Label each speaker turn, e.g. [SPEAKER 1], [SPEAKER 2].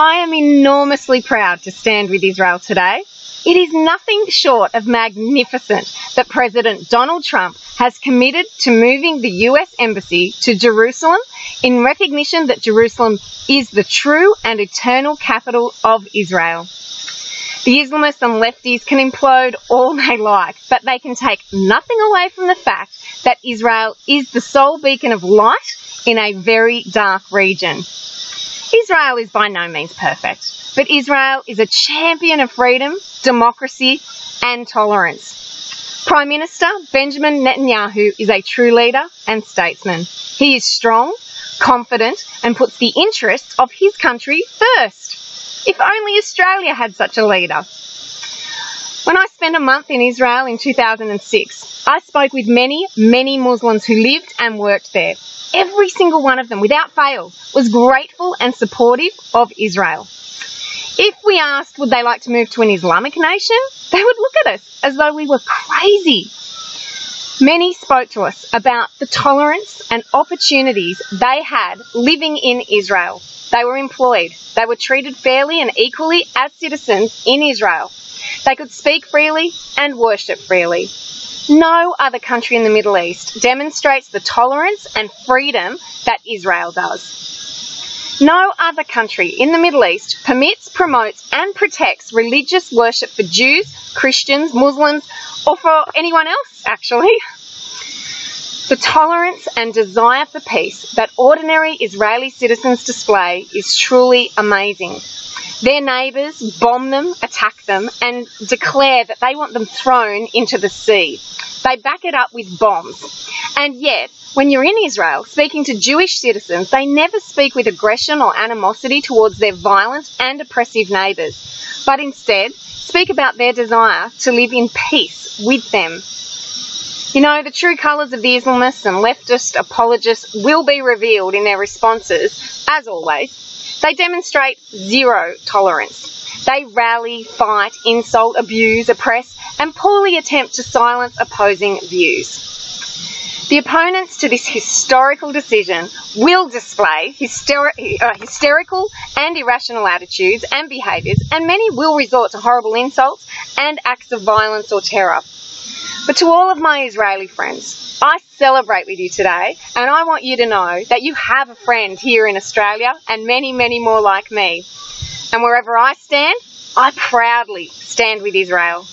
[SPEAKER 1] I am enormously proud to stand with Israel today. It is nothing short of magnificent that President Donald Trump has committed to moving the US Embassy to Jerusalem in recognition that Jerusalem is the true and eternal capital of Israel. The Islamists and lefties can implode all they like, but they can take nothing away from the fact that Israel is the sole beacon of light in a very dark region. Israel is by no means perfect, but Israel is a champion of freedom, democracy, and tolerance. Prime Minister Benjamin Netanyahu is a true leader and statesman. He is strong, confident, and puts the interests of his country first. If only Australia had such a leader. When I spent a month in Israel in 2006, I spoke with many Muslims who lived and worked there. Every single one of them, without fail, was grateful and supportive of Israel. If we asked would they like to move to an Islamic nation, they would look at us as though we were crazy. Many spoke to us about the tolerance and opportunities they had living in Israel. They were employed. They were treated fairly and equally as citizens in Israel. They could speak freely and worship freely. No other country in the Middle East demonstrates the tolerance and freedom that Israel does. No other country in the Middle East permits, promotes, and protects religious worship for Jews, Christians, Muslims, or for anyone else, actually. The tolerance and desire for peace that ordinary Israeli citizens display is truly amazing. Their neighbours bomb them, attack them, and declare that they want them thrown into the sea. They back it up with bombs. And yet, when you're in Israel, speaking to Jewish citizens, they never speak with aggression or animosity towards their violent and oppressive neighbours, but instead speak about their desire to live in peace with them. You know, the true colours of the Islamists and leftist apologists will be revealed in their responses, as always. They demonstrate zero tolerance. They rally, fight, insult, abuse, oppress, and poorly attempt to silence opposing views. The opponents to this historical decision will display hysterical and irrational attitudes and behaviours, and many will resort to horrible insults and acts of violence or terror. But to all of my Israeli friends, I celebrate with you today, and I want you to know that you have a friend here in Australia and many more like me. And wherever I stand, I proudly stand with Israel.